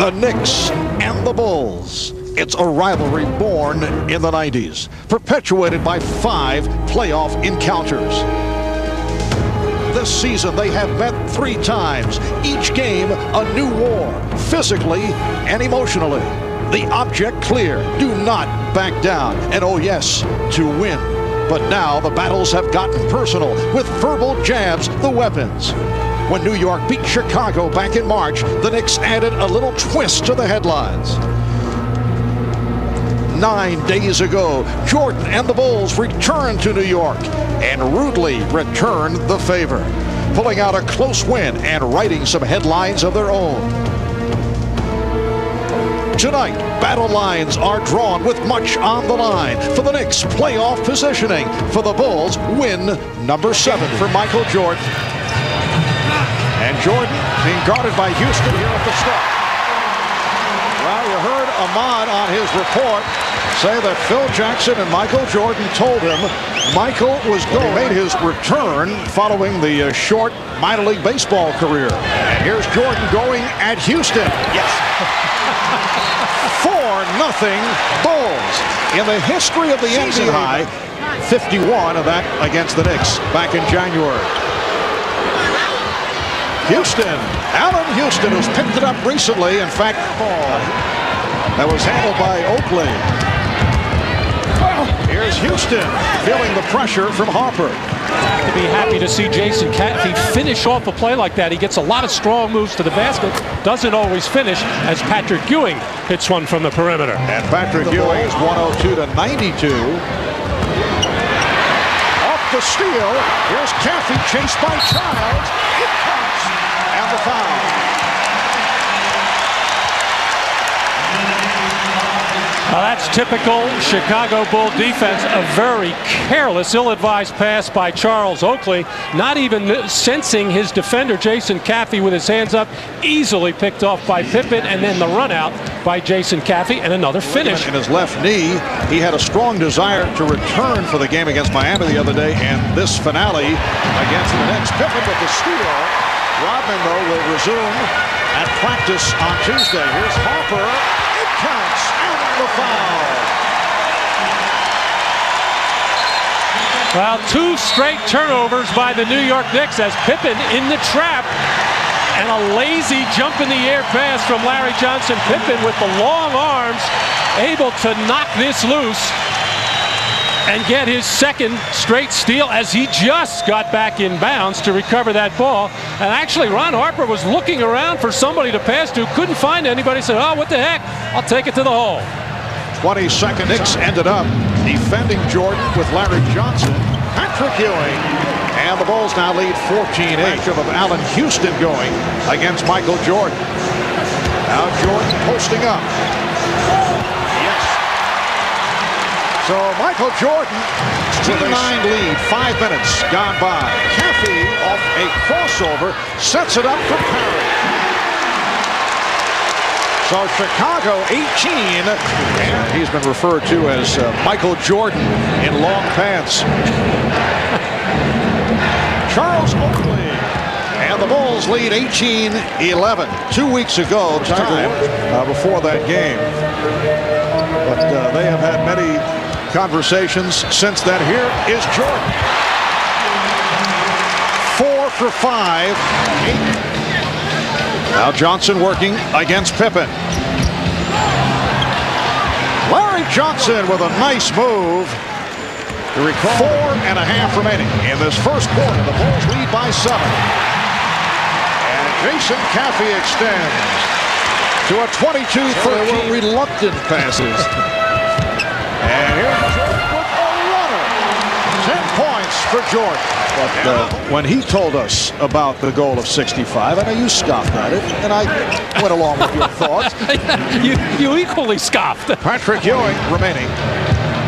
The Knicks and the Bulls. It's a rivalry born in the 90s, perpetuated by 5 playoff encounters. This season, they have met 3 times, each game a new war, physically and emotionally. The object clear, do not back down, and oh yes, to win. But now the battles have gotten personal, with verbal jabs the weapons. When New York beat Chicago back in March, the Knicks added a little twist to the headlines. 9 days ago, Jordan and the Bulls returned to New York and rudely returned the favor, pulling out a close win and writing some headlines of their own. Tonight, battle lines are drawn with much on the line for the Knicks' playoff positioning. For the Bulls, win number 7 for Michael Jordan. And Jordan being guarded by Houston here at the start. Well, you heard Ahmad on his report say that Phil Jackson and Michael Jordan told him Michael was going to make his return following the short minor league baseball career. And here's Jordan going at Houston. Yes. 4-0 Bulls. In the history of the NBA, high 51 of that against the Knicks back in January. Houston, Allen Houston, who's picked it up recently. In fact, that was handled by Oakley. Here's Houston feeling the pressure from Harper. To be happy to see Jason Caffey finish off a play like that. He gets a lot of strong moves to the basket, doesn't always finish, as Patrick Ewing hits one from the perimeter. And Patrick Ewing is 102-92. Off the steal, here's Caffey chased by Childs. It counts, and the foul. Well, that's typical Chicago Bull defense. A very careless, ill-advised pass by Charles Oakley, not even sensing his defender, Jason Caffey, with his hands up, easily picked off by Pippen, and then the run out by Jason Caffey, and another finish. In his left knee, he had a strong desire to return for the game against Miami the other day, and this finale against the Knicks. Pippen with the steal. Rodman, though, will resume at practice on Tuesday. Here's Harper. It counts, and the foul. Well, 2 straight turnovers by the New York Knicks as Pippen in the trap, and a lazy jump in the air pass from Larry Johnson. Pippen with the long arms, able to knock this loose and get his 2nd straight steal as he just got back in bounds to recover that ball. And actually, Ron Harper was looking around for somebody to pass to, couldn't find anybody, said, oh, what the heck, I'll take it to the hole. 22nd, Knicks ended up defending Jordan with Larry Johnson, Patrick Ewing, and the Bulls now lead 14-8. Matchup of Allen Houston going against Michael Jordan. Now Jordan posting up. So Michael Jordan, 2-9 lead, 5 minutes gone by. Caffey off a crossover, sets it up for Perry. So Chicago 18, and he's been referred to as Michael Jordan in long pants. Charles Oakley, and the Bulls lead 18-11. 2 weeks ago, before that game. But they have had many conversations since then. Here is Jordan. 4 for 5. 8. Now Johnson working against Pippen. Larry Johnson with a nice move. To recall, 4.5 remaining in this first quarter. The Bulls lead by 7. And Jason Caffey extends to a 22-13. Reluctant passes. And here's Jordan with a runner. 10 points for Jordan. But when he told us about the goal of 65, I know you scoffed at it, and I went along with your thoughts. you equally scoffed. Patrick Ewing remaining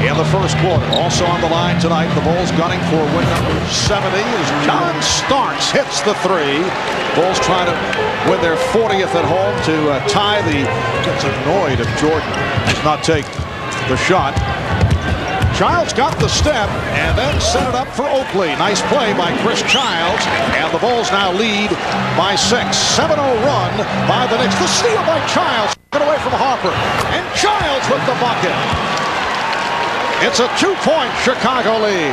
in the first quarter. Also on the line tonight, the Bulls gunning for win number 70 as John Starks hits the 3. Bulls trying to win their 40th at home to tie the... Gets annoyed if Jordan does not take the shot. Childs got the step and then set it up for Oakley. Nice play by Chris Childs, and the Bulls now lead by 6. 7-0 run by the Knicks. The steal by Childs, taken away from Harper, and Childs with the bucket. It's a 2-point Chicago lead.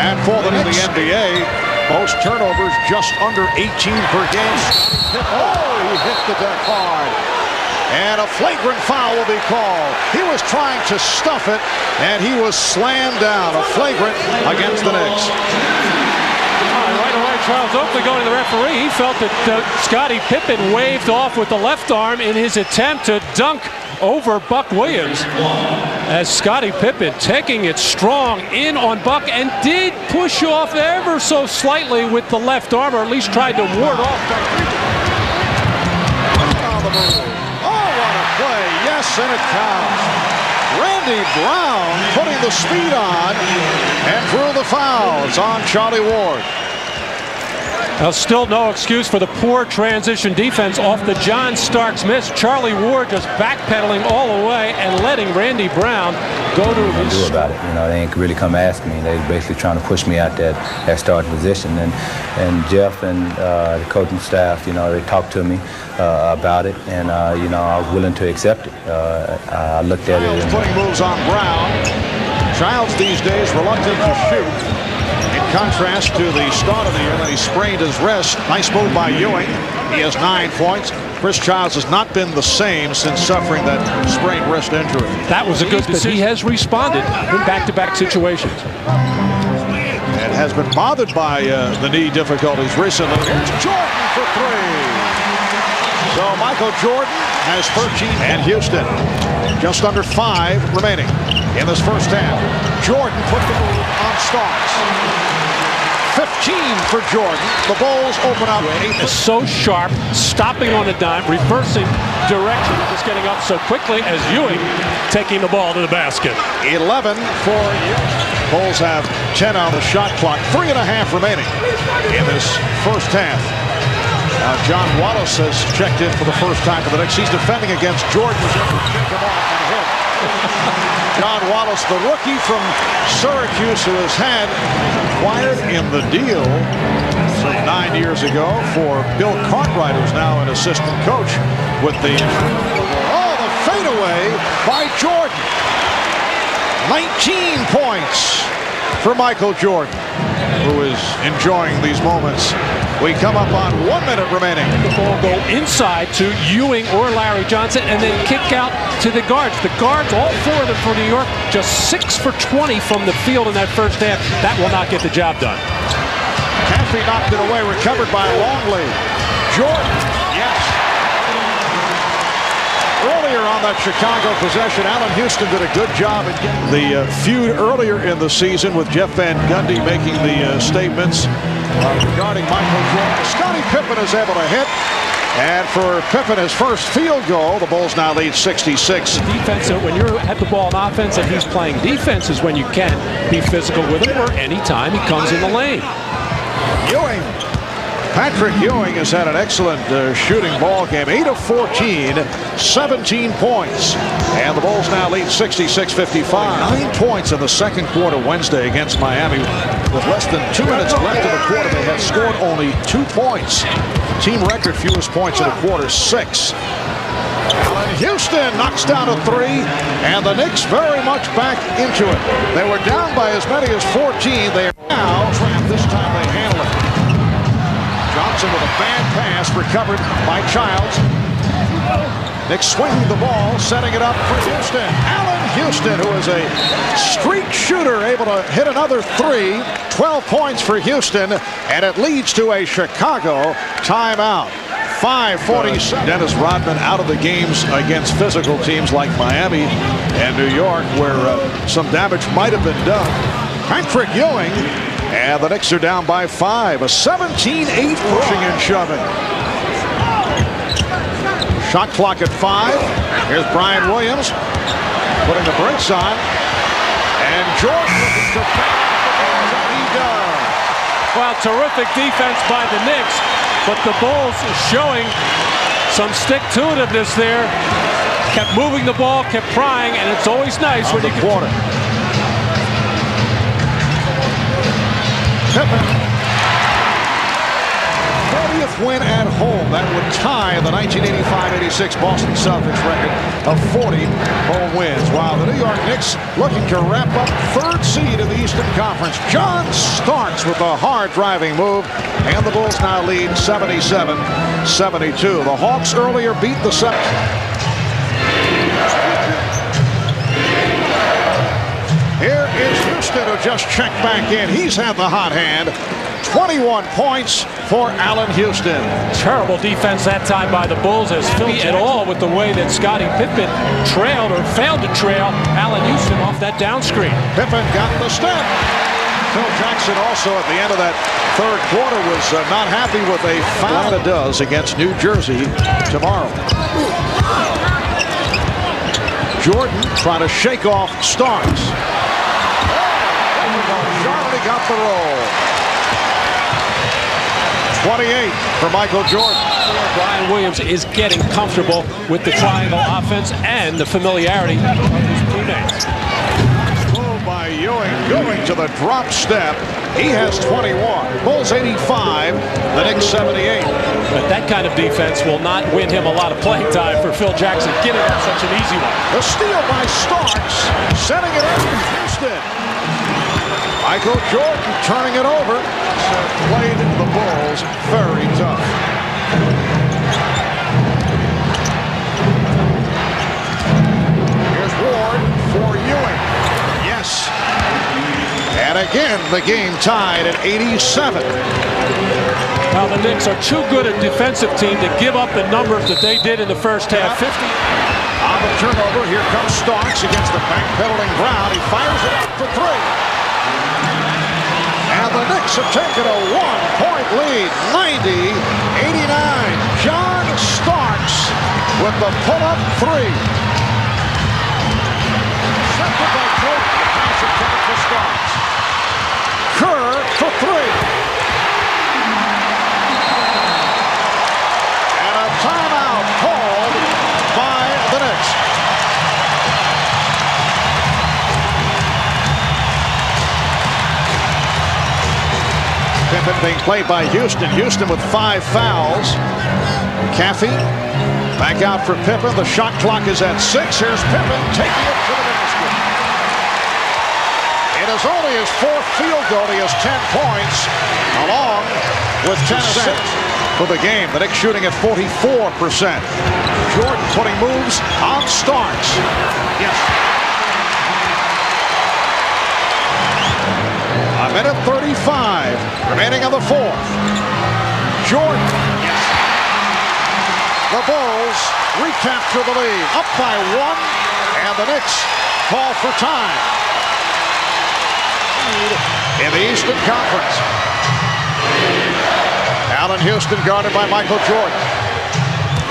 And for the NBA, most turnovers just under 18 per game. Oh, he hit the deck hard. And a flagrant foul will be called. He was trying to stuff it, and he was slammed down. A flagrant against the Knicks. Right away, Charles Oakley going to the referee. He felt that Scottie Pippen waved off with the left arm in his attempt to dunk over Buck Williams, as Scottie Pippen taking it strong in on Buck and did push off ever so slightly with the left arm, or at least tried to ward off. Oh, what a play. Yes, and it counts. Randy Brown putting the speed on and threw the foul. It's on Charlie Ward. Still no excuse for the poor transition defense off the John Starks miss. Charlie Ward just backpedaling all the way and letting Randy Brown go to his... do about it. You know, they ain't really come ask me. They basically trying to push me out that starting position. And Jeff and the coaching staff, you know, they talked to me about it, and you know, I was willing to accept it. I looked at it. Putting moves on Brown. Childs these days reluctant to shoot. In contrast to the start of the year when he sprained his wrist. Nice move by Ewing. He has 9 points. Chris Childs has not been the same since suffering that sprained wrist injury. That was a good decision. He has responded in back-to-back situations. And has been bothered by the knee difficulties recently. Here's Jordan for 3. So Michael Jordan has 13, and Houston just under 5 remaining in this first half. Jordan put the move on Starks. 15 for Jordan. The Bulls open up. Is so sharp, stopping on a dime, reversing direction, just getting up so quickly as Ewing taking the ball to the basket. 11 for Bulls have 10 on the shot clock. 3.5 remaining in this first half. Now John Wallace has checked in for the first time for the Knicks. He's defending against Jordan. Was able to pick him off and hit. John Wallace, the rookie from Syracuse, who has had acquired in the deal 9 years ago for Bill Cartwright, who's now an assistant coach with the... Oh, the fadeaway by Jordan. 19 points for Michael Jordan, who is enjoying these moments. We come up on 1 minute remaining. The ball go inside to Ewing or Larry Johnson and then kick out to the guards. The guards, all 4 of them for New York, just 6 for 20 from the field in that first half. That will not get the job done. Caffey knocked it away, recovered by Longley. Jordan, yes. Earlier on that Chicago possession, Allen Houston did a good job in getting the feud earlier in the season with Jeff Van Gundy making the statements regarding Michael Jordan. Scottie Pippen is able to hit, and for Pippen, his first field goal, the Bulls now lead 66. Defense, when you're at the ball on offense and he's playing defense, is when you can be physical with him, or anytime he comes in the lane. Ewing. Patrick Ewing has had an excellent shooting ball game. 8 of 14, 17 points. And the Bulls now lead 66-55. 9 points in the second quarter Wednesday against Miami. With less than 2 minutes left in the quarter, they had scored only 2 points. Team record fewest points in a quarter, 6. And Houston knocks down a 3, and the Knicks very much back into it. They were down by as many as 14. They are now trapped. This time they handle it. Johnson with a bad pass, recovered by Childs. Knicks swinging the ball, setting it up for Houston. Allen Houston, who is a streak shooter, able to hit another 3. 12 points for Houston, and it leads to a Chicago timeout. 5:47. Dennis Rodman out of the games against physical teams like Miami and New York, where some damage might have been done. Patrick Ewing. And the Knicks are down by 5. A 17-8 pushing and shoving. Shot clock at 5. Here's Brian Williams putting the brakes on. And Jordan looking to back the Bulls, and he does. Well, terrific defense by the Knicks, but the Bulls showing some stick-to-itiveness there. kept moving the ball, kept prying, and it's always nice when you can. Quarter. Pippen. 40th win at home. That would tie the 1985-86 Boston Celtics record of 40 home wins. While the New York Knicks looking to wrap up third seed in the Eastern Conference. John Starks with a hard driving move, and the Bulls now lead 77-72. The Hawks earlier beat the Celtics. Here is Houston, who just checked back in. He's had the hot hand. 21 points for Allen Houston. Terrible defense that time by the Bulls, as Phil at all with the way that Scottie Pippen trailed or failed to trail Allen Houston off that down screen. Pippen got the step. Phil Jackson also at the end of that third quarter was not happy with a foul. It does against New Jersey tomorrow. Jordan trying to shake off Starks. Charlie got the roll. 28 for Michael Jordan. Brian Williams is getting comfortable with the triangle offense and the familiarity of his teammates. Move by Ewing going to the drop step. He has 21. Bulls 85, the Knicks 78. But that kind of defense will not win him a lot of playing time for Phil Jackson, giving him such an easy one. The steal by Starks, setting it up for Houston. Michael Jordan turning it over. Played the Bulls very tough. Here's Ward for Ewing. Yes. And again, the game tied at 87. Now the Knicks are too good a defensive team to give up the numbers that they did in the first half. 50. On the turnover, here comes Starks against the backpedaling Brown. He fires it up for three. And the Knicks have taken a one-point lead, 90-89. John Starks with the pull-up three. Second by Jordan. The pass intended for Starks. Kerr for three. And a timeout called by the Knicks. Pippen being played by Houston. Houston with 5 fouls. Caffey back out for Pippen. The shot clock is at 6. Here's Pippen taking it to the basket. It is only his 4th field goal. He has 10 points, along with 10 assists for the game. The Knicks shooting at 44%. Jordan putting moves on Starks. Yes. A minute 35 remaining on the 4th. Jordan. Yes. The Bulls recapture the lead, up by 1, and the Knicks call for time. In the Eastern Conference. Allen Houston guarded by Michael Jordan.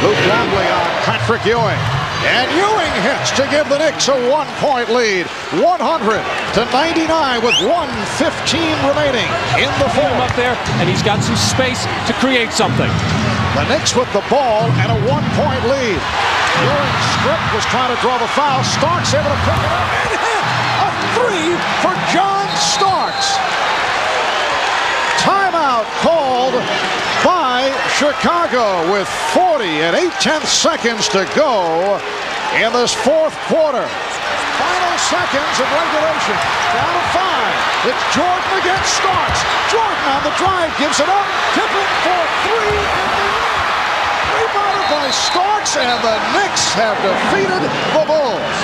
Luke Longley on Patrick Ewing. And Ewing hits to give the Knicks a 1-point lead, 100-99 with 1:15 remaining in the fourth. Up there, and he's got some space to create something. The Knicks with the ball and a 1-point lead. Ewing's script was trying to draw the foul. Starks able to pick it up and hit a three for John Starks. Timeout called by Chicago with 40 and 8/10 seconds to go in this 4th quarter. Final seconds of regulation. Down to 5. It's Jordan against Starks. Jordan on the drive gives it up. Pippen for 3. Rebounded by Starks, and the Knicks have defeated the Bulls.